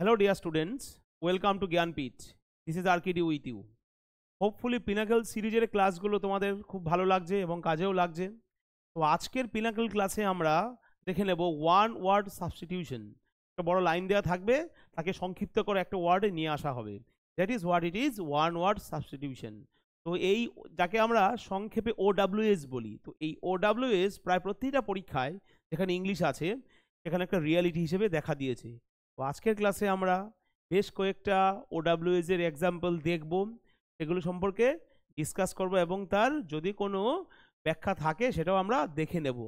Hello dear students, welcome to Gyanpit. This is RKD with you. Hopefully Pinnacle সিরিজের ক্লাসগুলো তোমাদের খুব ভালো লাগছে এবং কাজেও লাগছে। তো আজকের পিনাকল ক্লাসে আমরা দেখে নেব ওয়ান ওয়ার্ড সাবস্টিটিউশন। একটা বড় লাইন দেওয়া থাকবে, তাকে সংক্ষিপ্ত করে একটা ওয়ার্ডে নিয়ে আসা হবে। That is what it is, one word substitution. তো এই যাকে আমরা সংক্ষেপে OWS বলি। তো এই OWS প্রায় প্রতিটা পরীক্ষায় যেখানে ইংলিশ আছে সেখানে একটা রিয়ালিটি হিসেবে দেখা দিয়েছে। তো আজকের ক্লাসে আমরা বেশ কয়েকটা OWS এর এক্সাম্পল দেখব, এগুলো সম্পর্কে ডিসকাস করব এবং তার যদি কোনো ব্যাখ্যা থাকে সেটাও আমরা দেখে নেব।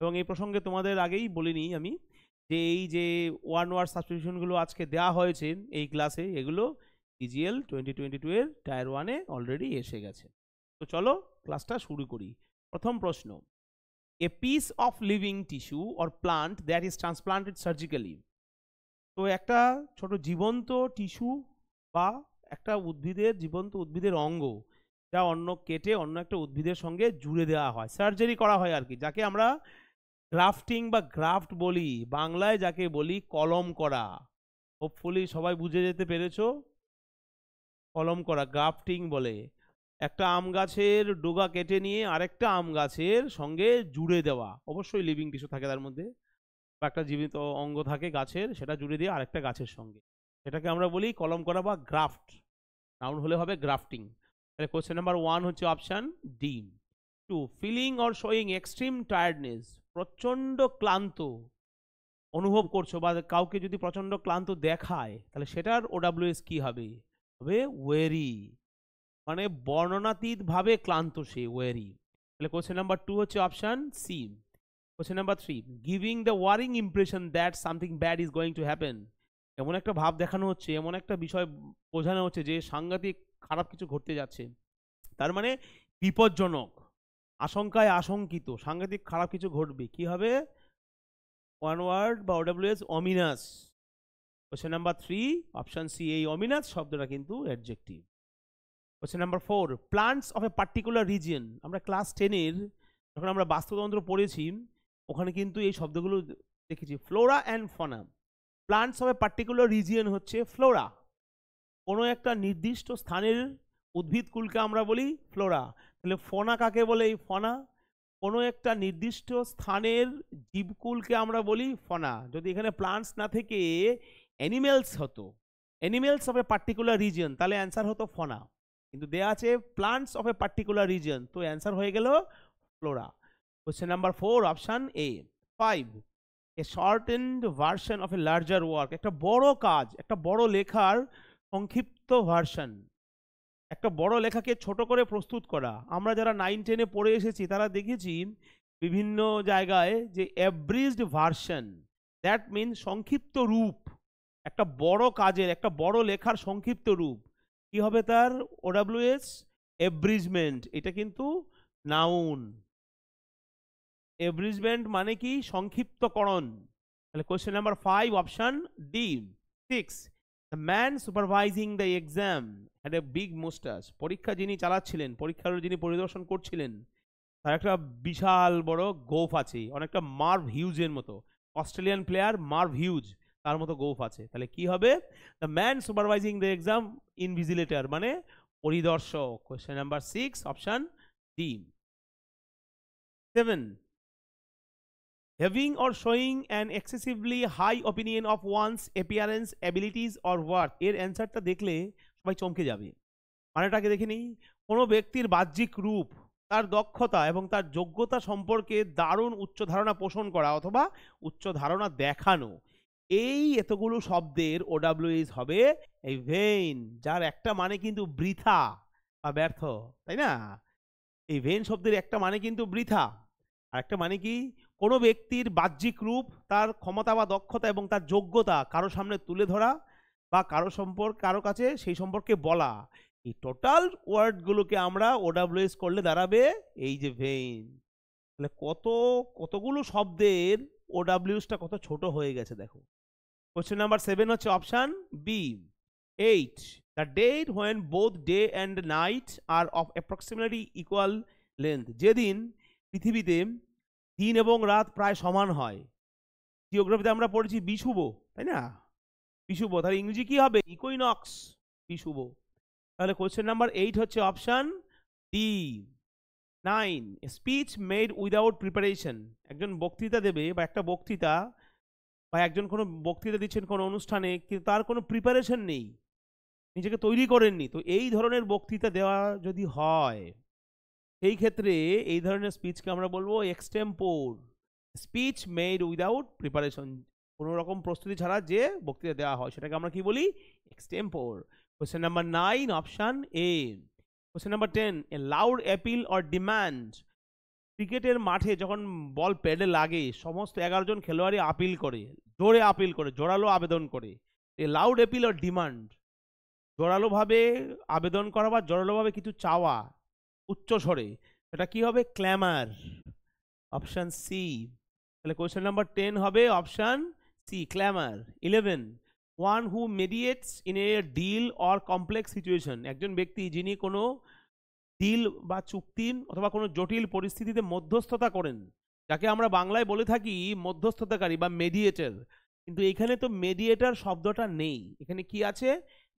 এবং এই প্রসঙ্গে তোমাদের আগেই বলিনি আমি যে এই যে ওয়ান ওয়ার্ড সাবস্টিটিউশনগুলো আজকে দেওয়া হয়েছে এই ক্লাসে, এগুলো CGL 2022 এর টায়ার 1-এ অলরেডি এসে গেছে। তো চলো ক্লাসটা শুরু করি। প্রথম প্রশ্ন, a piece of living tissue or plant that is transplanted surgically. তো একটা ছোট জীবন্ত টিস্যু বা একটা জীবন্ত উদ্ভিদের অঙ্গ যা কেটে অন্য একটা উদ্ভিদের সঙ্গে জুড়ে দেওয়া হয়, সার্জারি করা হয় আর কি, যাকে আমরা গ্রাফটিং বা গ্রাফট বলি, বাংলায় যাকে বলি কলম করা। হোপফুলি সবাই বুঝে যেতে পেরেছো, কলম করা গ্রাফটিং বলে। একটা আম গাছের ডোগা কেটে নিয়ে আরেকটা আম গাছের সঙ্গে জুড়ে দেওয়া, অবশ্যই লিভিং টিস্যু থাকে তার মধ্যে বা একটা জীবিত অঙ্গ থাকে গাছের, সেটা জুড়ে দিয়ে আরেকটা গাছের সঙ্গে, সেটাকে আমরা বলি কলম করা বা গ্রাফট। নাউন হলে হবে গ্রাফটিং। তাহলে কোশ্চেন নাম্বার 1 হচ্ছে option D. 2, feeling or showing extreme tiredness, প্রচণ্ড ক্লান্ত অনুভব করছো বা কাউকে যদি প্রচণ্ড ক্লান্ত দেখায় তাহলে সেটার OWS কি হবে? হবে ওয়েরি, মানে বর্ণনাতীতভাবে ক্লান্ত সে, ওয়েরি। তাহলে কোশ্চেন নাম্বার 2 হচ্ছে option C. Question number 3, giving the wrong impression that something bad is going to happen, এমন একটা ভাব দেখানো হচ্ছে, এমন একটা বিষয় বোঝানো হচ্ছে যে সাংঘাতিক খারাপ কিছু ঘটতে যাচ্ছে, তার মানে বিপজ্জনক, আশঙ্কায় আশঙ্কিত, সাংঘাতিক খারাপ কিছু ঘটবে। কি হবে? ওয়ান ওয়ার্ড বা OWS ominous. Question number 3 option C, এই অমিনাস শব্দটা কিন্তু adjective. Question number 4, plants of a particular region. আমরা ক্লাস 10-এর যখন আমরা বাস্তুতন্ত্র পড়েছি ওখানে কিন্তু এই শব্দগুলো দেখেছি, flora and fauna. Plants of a particular region হচ্ছে ফ্লোরা, কোনো একটা নির্দিষ্ট স্থানের উদ্ভিদকুলকে আমরা বলি ফ্লোরা। তাহলে ফনা কাকে বলে? এই ফনা, কোনো একটা নির্দিষ্ট স্থানের জীবকুলকে আমরা বলি ফনা। যদি এখানে প্লান্টস না থেকে অ্যানিমেলস হতো, animals of a particular region, তাহলে অ্যান্সার হতো ফনা, কিন্তু দেয়া আছে plants of a particular region, তো অ্যান্সার হয়ে গেল flora. Question number 4 option A. 5, a shortened version of a larger work, একটা বড় কাজ, একটা বড় লেখার সংক্ষিপ্ত ভার্সন, একটা বড় লেখাকে ছোট করে প্রস্তুত করা। আমরা যারা 9-10-এ পড়ে এসেছি তারা দেখেছি বিভিন্ন জায়গায় যে অ্যাব্রিজড ভার্সন, দ্যাট মিন সংক্ষিপ্ত রূপ, একটা বড় কাজের, একটা বড় লেখার সংক্ষিপ্ত রূপ কি হবে তার OWS? এব্রিজমেন্ট। এটা কিন্তু নাউন। এব্রিজমেন্ট মানে কি? সংক্ষিপ্তকরণ। তাহলে question number 5 option D. 6, the man supervising the exam had a big moustache. পরীক্ষা যিনি চালাচ্ছিলেন, পরীক্ষার যিনি পরিদর্শন করছিলেন, তার একটা বিশাল বড় গোঁফ আছে, অনেকটা মার্ভ হিউজের মতো, অস্ট্রেলিয়ান প্লেয়ার মার্ভ হিউজ তার মতো গোঁফ আছে। তাহলে কি হবে? The man supervising the exam invigilator মানে পরিদর্শক। Question number 6 option D. 7, having or showing an excessively high opinion of one's appearance, abilities or work, এর অ্যান্সারটা দেখলে সবাই চমকে যাবে। মানেটাকে দেখে নিই। কোনো ব্যক্তির বাহ্যিক রূপ, তার দক্ষতা এবং তার যোগ্যতা সম্পর্কে দারুণ উচ্চ ধারণা পোষণ করা অথবা উচ্চ ধারণা দেখানো, এই এতগুলো শব্দের OWS হবে এই ভেইন, যার একটা মানে কিন্তু বৃথা বা ব্যর্থ, তাই না? এই ভেইন শব্দের একটা মানে কিন্তু বৃথা, আর একটা মানে কি? কোনো ব্যক্তির বাহ্যিক রূপ, তার ক্ষমতা বা দক্ষতা এবং তার যোগ্যতা কারো সামনে তুলে ধরা বা কারো কাছে সেই সম্পর্কে বলা, এই টোটাল ওয়ার্ডগুলোকে আমরা OWS করলে দাঁড়াবে এই যে ভেইন। তাহলে কতগুলো শব্দের OWSটা কত ছোট হয়ে গেছে দেখো। কোশ্চেন নাম্বার 7 হচ্ছে option B. 8, the date when both day and night are of approximately equal length, যেদিন পৃথিবীতে দিন এবং রাত প্রায় সমান হয়। জিওগ্রাফিতে আমরা পড়েছি বিষুব, তাই না? বিষুব, তাহলে ইংরেজি কি হবে? ইকুইনক্স, বিষুব। তাহলে কোশ্চেন নাম্বার 8 হচ্ছে option D. 9, speech made without preparation. একজন বক্তৃতা দেবে বা একটা বক্তৃতা বা একজন কোনো বক্তৃতা দিচ্ছেন কোনো অনুষ্ঠানে, কিন্তু তার কোনো প্রিপারেশন নেই, নিজেকে তৈরি করেননি, তো এই ধরনের বক্তৃতা দেওয়া যদি হয়, এই ক্ষেত্রে এই ধরনের স্পিচকে আমরা বলবো extempore. Speech made without preparation, কোনো রকম প্রস্তুতি ছাড়া যে বক্তৃতা দেওয়া হয় সেটাকে আমরা কি বলি? Extempore. Question number 9 option A. Question number 10, A loud appeal or demand. ক্রিকেটের মাঠে যখন বল প্যাডে লাগে, সমস্ত 11 জন খেলোয়াড়ই আপিল করে, জোরে আপিল করে, জোরালো আবেদন করে। A loud appeal or demand, জোরালোভাবে আবেদন করা বা জোরালোভাবে কিছু চাওয়া উচ্চ স্বরে, সেটা কি হবে? Clamour, option C. তাহলে কোশ্চেন নাম্বার 10 হবে option C, clamour. 11, one who mediates in a deal or complex situation. একজন ব্যক্তি যিনি কোনো ডিল বা চুক্তি অথবা কোনো জটিল পরিস্থিতিতে মধ্যস্থতা করেন, যাকে আমরা বাংলায় বলে থাকি মধ্যস্থতাকারী বা মেডিয়েটর। কিন্তু এখানে তো মেডিয়েটর শব্দটা নেই, এখানে কি আছে?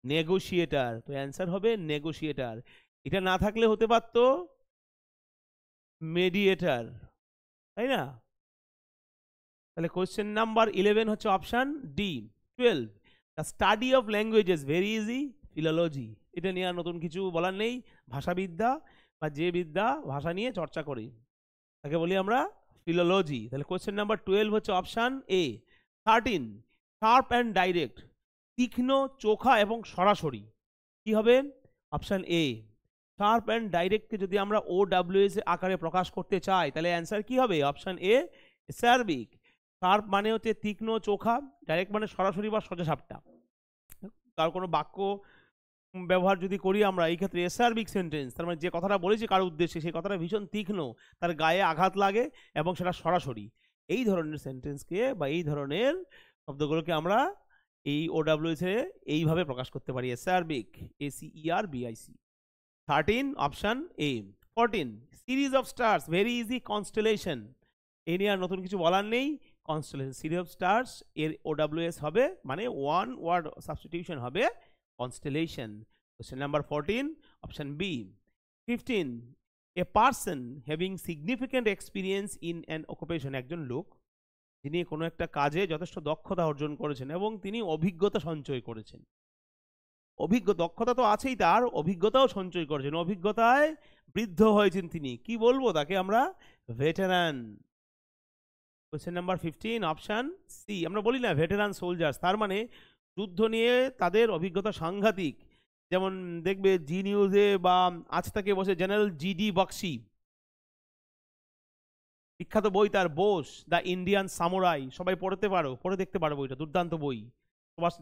নেগোশিয়েটার। তো অ্যান্সার হবে নেগোশিয়েটার। এটা না থাকলে হতে পারত মেডিয়েটর, তাই না? তাহলে কোশ্চেন নাম্বার 11 হচ্ছে option D. 12, the study of languages very easy, philology. এটা নিয়ে আর নতুন কিছু বলার নেই। ভাষাবিদ্যা বা যে বিদ্যা ভাষা নিয়ে চর্চা করি তাকে বলি আমরা ফিলোলজি। তাহলে কোশ্চেন নাম্বার 12 হচ্ছে option A. 13, sharp and direct, তীক্ষ্ণ, চোখা এবং সরাসরি। কি হবে? Option A. শার্প অ্যান্ড ডাইরেক্টকে যদি আমরা OWS আকারে প্রকাশ করতে চাই, তাহলে অ্যান্সার কি হবে? Option A, স্যারবিক। শার্প মানে হচ্ছে তীক্ষ্ণ, চোখা, ডাইরেক্ট মানে সরাসরি বা সোজাসাপটা। তার কোনো বাক্য ব্যবহার যদি করি আমরা এই ক্ষেত্রে এসআরবিক সেন্টেন্স, তার মানে যে কথাটা বলেছি কারোর উদ্দেশ্যে সেই কথাটা ভীষণ তীক্ষ্ণ, তার গায়ে আঘাত লাগে এবং সেটা সরাসরি, এই ধরনের সেন্টেন্সকে বা এই ধরনের শব্দগুলোকে আমরা এই OWS এ এইভাবে প্রকাশ করতে পারি, acerbic, ACERBIC। 13 option A. 14, series of stars very easy, constellation. এই নিয়ে আর নতুন কিছু বলার নেই। কনস্টেলেশন, সিরিজ অফ স্টার্স এর OWS হবে মানে ওয়ান ওয়ার্ড সাবস্টিটিউশন হবে constellation. Question number 14 option B. 15, a person having significant experience in an occupation. একজন লোক যিনি কোনো একটা কাজে যথেষ্ট দক্ষতা অর্জন করেছেন এবং তিনি অভিজ্ঞতা সঞ্চয় করেছেন। দক্ষতা তো আছেই, তার অভিজ্ঞতাও সঞ্চয় করেছেন, অভিজ্ঞতায় বৃদ্ধ হয়েছেন তিনি। কি বলবো তাকে আমরা? Veteran. Question number 15 option C. আমরা বলি না ভেটেরান সোলজার্স, তার মানে যুদ্ধ নিয়ে তাদের অভিজ্ঞতা সাংঘাতিক। যেমন দেখবে জি নিউজে বা আজ তাকে বসে জেনারেল GD বক্সি, বিখ্যাত বই তার বোস, দ্য ইন্ডিয়ান সামুরাই, সবাই পড়ে দেখতে পারো বইটা, দুর্দান্ত বই,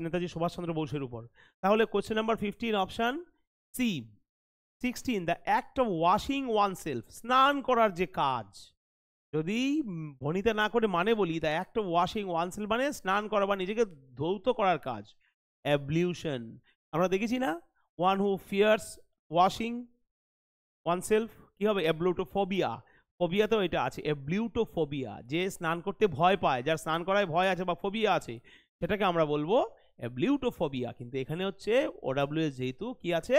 নেতাজি সুভাষচন্দ্র বোসের উপর। তাহলে question number 15 option C. 16, the act of washing oneself, স্নান করার যে কাজ, যদি ভনিতা না করে মানে বলি, the act of washing oneself মানে স্নান করা বা নিজেকে ধৌত করার কাজ, অ্যাবলিউশন। আমরা দেখেছি না, one who fears washing oneself কি হবে? অ্যাবলিউটোফোবিয়া। ফোবিয়াতেও এটা আছে, অ্যাবলিউটোফোবিয়া, যে স্নান করতে ভয় পায়, যার স্নান করায় ভয় আছে বা ফোবিয়া আছে, সেটাকে আমরা বলবো অ্যাবলিউটোফোবিয়া। কিন্তু এখানে হচ্ছে OWS যেহেতু কি আছে,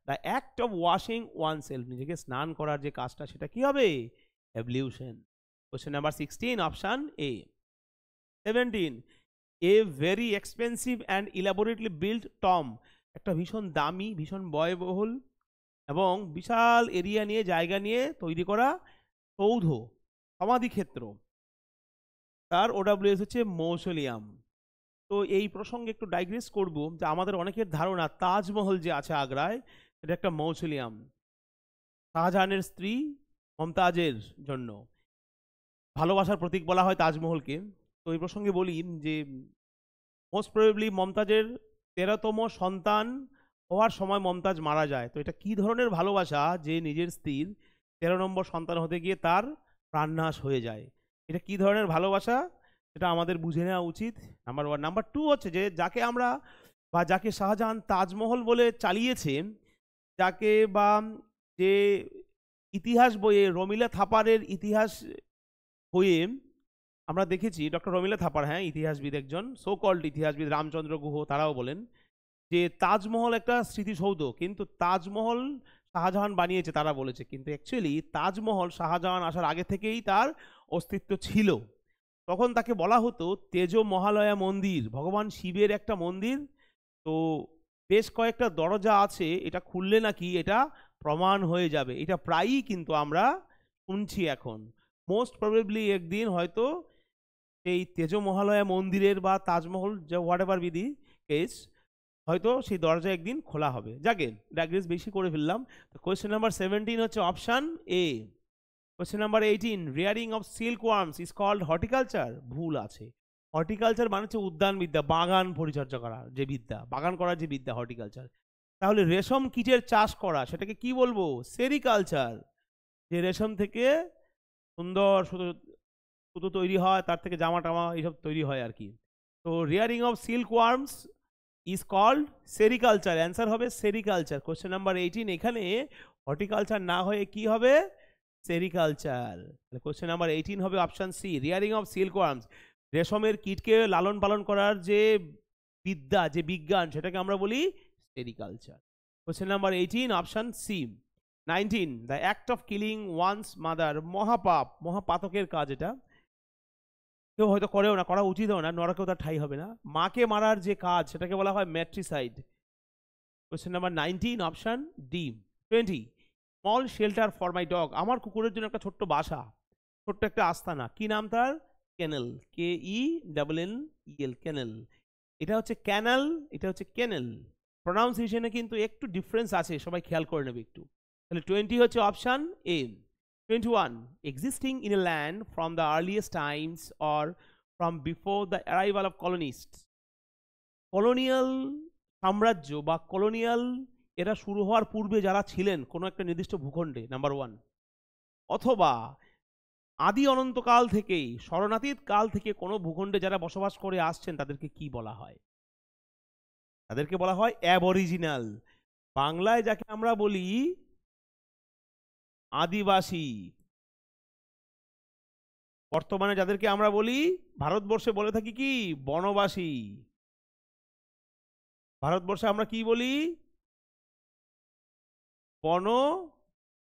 the act of washing oneself, নিজেকে স্নান করার যে কাজটা, সেটা কি হবে? Ablution. Question number 16 option A. 17, a very expensive and elaborately build Tom, একটা ভীষণ দামি, ভীষণ ব্যয়বহুল এবং বিশাল এরিয়া নিয়ে, জায়গা নিয়ে তৈরি করা সৌধ, সমাধিক্ষেত্র, তার OWS হচ্ছে মৌসোলিয়াম। তো এই প্রসঙ্গে একটু ডাইগ্রেস করব যে আমাদের অনেকের ধারণা তাজমহল যে আছে আগ্রায়, এটা একটা মৌসোলিয়াম, শাহজাহানের স্ত্রী মমতাজের জন্য ভালোবাসার প্রতীক বলা হয় তাজমহলকে। তো এই প্রসঙ্গে বলি যে মোস্ট প্রবাবলি মমতাজের 13তম সন্তান হওয়ার সময় মমতাজ মারা যায়। তো এটা কি ধরনের ভালোবাসা যে নিজের স্ত্রীর 13 নম্বর সন্তান হতে গিয়ে তার প্রাণনাশ হয়ে যায়? এটা কি ধরনের ভালোবাসা সেটা আমাদের বুঝে নেওয়া উচিত, নাম্বার 1। নাম্বার 2 হচ্ছে যে যাকে আমরা বা যাকে শাহজাহান তাজমহল বলে চালিয়েছে, যাকে বা যে ইতিহাস বইয়ে রমিলা থাপারের ইতিহাস বইয়ে আমরা দেখেছি ডক্টর রমিলা থাপার, হ্যাঁ ইতিহাসবিদ, একজন সো কল্ড ইতিহাসবিদ, রামচন্দ্র গুহ, তারাও বলেন যে তাজমহল একটা স্মৃতিসৌধ, কিন্তু তাজমহল শাহজাহান বানিয়েছে তারা বলেছে, কিন্তু অ্যাকচুয়ালি তাজমহল শাহজাহান আসার আগে থেকেই তার অস্তিত্ব ছিল। তখন তাকে বলা হতো তেজ মহালয়া মন্দির, ভগবান শিবের একটা মন্দির। তো বেশ কয়েকটা দরজা আছে, এটা খুললে নাকি এটা প্রমাণ হয়ে যাবে, এটা প্রায়ই কিন্তু আমরা শুনছি এখন। মোস্ট প্রবাবলি একদিন হয়তো এই তেজ মহালয়া মন্দিরের বা তাজমহল, যে what ever be the case, হয়তো সেই দরজা একদিন খোলা হবে। যাকে ডায়াগ্রেস বেশি করে ফেললাম। তো কোয়েশ্চেন নাম্বার 17 হচ্ছে option A. Question number 18, rearing of silk worms is called horticulture. ভুল আছে। হর্টিকালচার মানে হচ্ছে উদ্যানবিদ্যা, বাগান পরিচর্যা করা যে বিদ্যা, বাগান করার যে বিদ্যা, হর্টিকালচার। তাহলে রেশম কীটের চাষ করা, সেটাকে কি বলবো? সেরিকালচার। যে রেশম থেকে সুন্দর সুতো তৈরি হয়, তার থেকে জামা টামা এইসব তৈরি হয় আর কি। তো rearing of silk worms is called sericulture, answer হবে সেরিকালচার। কোয়েশ্চেন নাম্বার 18, এখানে হর্টিকালচার না হয়ে কি হবে? সেরিকালচার। কোয়েশ্চেন নাম্বার 18 হবে option C, rearing of silk worms. রেশমের কীটকে লালন পালন করার যে বিদ্যা, যে বিজ্ঞান, সেটাকে আমরা বলি sericulture. Question number 18 option C. 19, the act of killing one's mother, মহাপাপ, মহাপাতকের কাজ এটা, কেউ হয়তো করেও না, করা উচিতও না, নরকেও তার ঠাঁই হবে না। মাকে মারার যে কাজ, সেটাকে বলা হয় matricide. Question number 19 option D. 20, small shelter for my dog, আমার কুকুরের জন্য একটা ছোট্ট বাসা, ছোট্ট একটা আস্তানা, কি নাম তার? Kennel, KENNEL, kennel. এটা হচ্ছে ক্যানাল, এটা হচ্ছে কেনেল। প্রোনাউন্সিয়েশনে কিন্তু একটু ডিফারেন্স আছে, সবাই খেয়াল করে নেবে একটু। তাহলে 20 হচ্ছে option A. 21, existing in a land from the earliest times or from before the arrival of colonists, colonial সাম্রাজ্য বা কলোনিয়াল এরা শুরু হওয়ার পূর্বে যারা ছিলেন কোনো একটা নির্দিষ্ট ভূখণ্ডে, নাম্বার 1, অথবা আদি অনন্তকাল থেকেই, শরণাতীত কাল থেকে কোনো ভূখণ্ডে যারা বসবাস করে আসছেন, তাদেরকে কি বলা হয়? তাদেরকে বলা হয় অ্যাবরিজিনাল। বাংলায় যাকে আমরা বলি আদিবাসী, বর্তমানে যাদেরকে আমরা বলি ভারতবর্ষে বলে থাকি কি? বনবাসী। ভারতবর্ষে আমরা কি বলি? বনবাসী।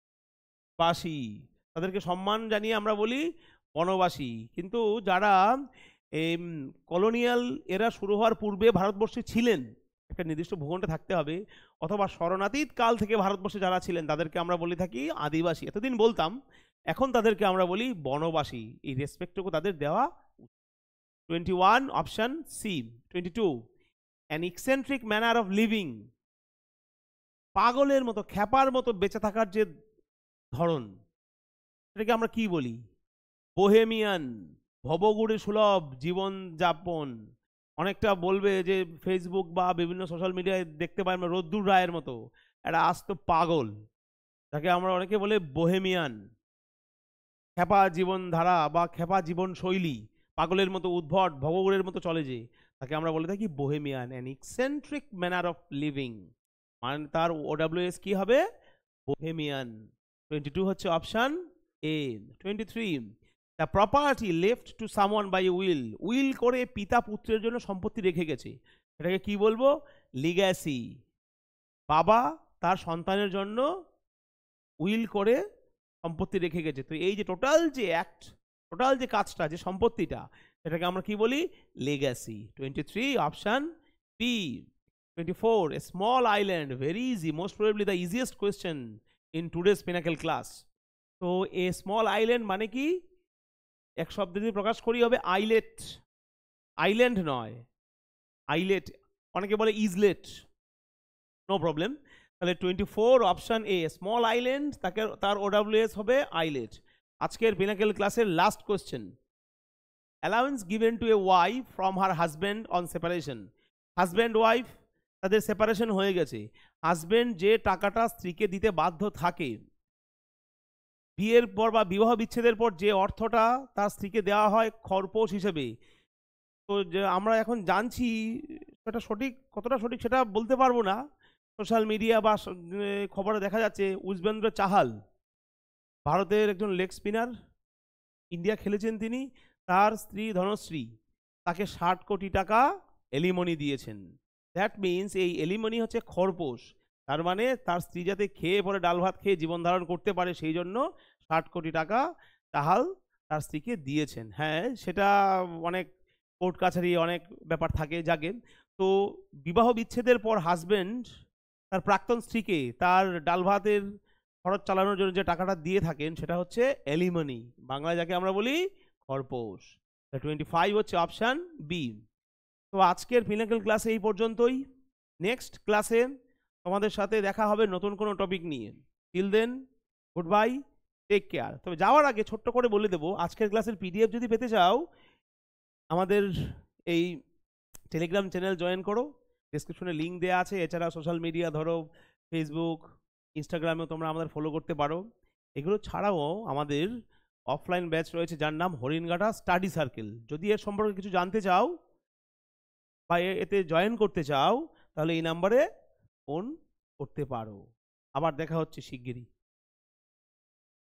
তাদেরকে সম্মান জানিয়ে আমরা বলি বনবাসী। কিন্তু যারা কলোনিয়াল এরা শুরু হওয়ার পূর্বে ভারতবর্ষে ছিলেন, একটা নির্দিষ্ট ভূখণ্ডে থাকতে হবে, অথবা শরণাতীত কাল থেকে ভারতবর্ষে যারা ছিলেন, তাদেরকে আমরা বলে থাকি আদিবাসী। এতদিন বলতাম, এখন তাদেরকে আমরা বলি বনবাসী। এই রেসপেক্টটুকু তাদের দেওয়া। 21 option C. 22, an eccentric manner of living, পাগলের মতো, খ্যাপার মতো বেঁচে থাকার যে ধরন, সেটাকে আমরা কি বলি? বোহেমিয়ান, ভবঘুরে সুলভ জীবনযাপন। অনেকটা বলবে যে ফেসবুক বা বিভিন্ন সোশ্যাল মিডিয়ায় দেখতে পাই আমরা রোদ্দুর রায়ের মতো একটা আস্ত পাগল, যাকে আমরা অনেকে বলে বোহেমিয়ান। খেপা জীবনধারা বা খেপা জীবন শৈলী, পাগলের মতো উদ্ভট, ভবঘুরের মতো চলে যে, তাকে আমরা বলে থাকি bohemian, an eccentric manner of living. মানে তার OWS কি হবে? বোহেমিয়ান। 22 হচ্ছে option A. 23, the property left to someone by will, will করে পিতা পুত্রের জন্য সম্পত্তি রেখে গেছে, এটাকে কি বলবো? লিগ্যাসি। বাবা তার সন্তানের জন্য উইল করে সম্পত্তি রেখে গেছে। তো এই যে টোটাল যে অ্যাক্ট, টোটাল যে কাজটা, যে সম্পত্তিটা, সেটাকে আমরা কি বলি? লেগ্যাসি। 23 option B. 24, a small island, very easy, most probably the easiest question in today's Pinnacle class. তো a small island মানে কি? এক শব্দ দিয়ে প্রকাশ করি হবে আইলেট। আইল্যান্ড নয়, আইলেট। অনেকে বলে ইজলেট, নো প্রবলেম। তাহলে 24 অপশন এ, স্মল আইল্যান্ড, তাকে তার OWS হবে আইলেট। আজকের পিনাকেল ক্লাসের last question, allowance given to a wife from her husband on separation. Husband wife তাদের সেপারেশন হয়ে গেছে, হাজব্যান্ড যে টাকাটা স্ত্রীকে দিতে বাধ্য থাকে, বিয়ের পর বা বিবাহ বিচ্ছেদের পর যে অর্থটা তার স্ত্রীকে দেওয়া হয় খরপোশ হিসেবে, তো যে আমরা এখন জানছি সেটা সঠিক, কতটা সঠিক সেটা বলতে পারবো না। সোশ্যাল মিডিয়া বা খবরে দেখা যাচ্ছে উজবেন্দ্র চাহাল, ভারতের একজন লেগ স্পিনার, ইন্ডিয়া খেলেছেন তিনি, তার স্ত্রী ধনশ্রী তাকে 60 কোটি টাকা এলিমনি দিয়েছেন। দ্যাট মিনস এই এলিমনি হচ্ছে খরপোশ, তার মানে তার স্ত্রী যাতে খেয়ে পরে ডাল ভাত খেয়ে জীবন ধারণ করতে পারে সেই জন্য 60 কোটি টাকা টাহাল তার স্ত্রীকে দিয়েছেন। হ্যাঁ, সেটা অনেক কোর্ট কাছারি অনেক ব্যাপার থাকে জাগে। তো বিবাহ বিচ্ছেদের পর হাজবেন্ড তার প্রাক্তন স্ত্রীকে তার ডাল ভাতের খরচ চালানোর জন্য যে টাকাটা দিয়ে থাকেন সেটা হচ্ছে এলিমনি, বাংলায় যাকে আমরা বলি খরপোশ। 25 হচ্ছে অপশান বি। তো আজকের পিনাকেল ক্লাসে এই পর্যন্তই। নেক্সট ক্লাসে তোমাদের সাথে দেখা হবে নতুন কোনো টপিক নিয়ে। Till then, goodbye, take care. তবে যাওয়ার আগে ছোট্ট করে বলে দেবো, আজকের ক্লাসের পিডিএফ যদি পেতে চাও আমাদের এই টেলিগ্রাম চ্যানেল জয়েন করো, ডিসক্রিপশনে লিঙ্ক দেওয়া আছে। এছাড়া সোশ্যাল মিডিয়া ধরো ফেসবুক, ইনস্টাগ্রামেও তোমরা আমাদের ফলো করতে পারো। এগুলো ছাড়াও আমাদের অফলাইন ব্যাচ রয়েছে যার নাম হরিণঘাটা স্টাডি সার্কেল। যদি এর সম্পর্কে কিছু জানতে চাও বা এতে জয়েন করতে চাও তাহলে এই নাম্বারে ফোন করতে পারো। আবার দেখা হচ্ছে শিগগিরই।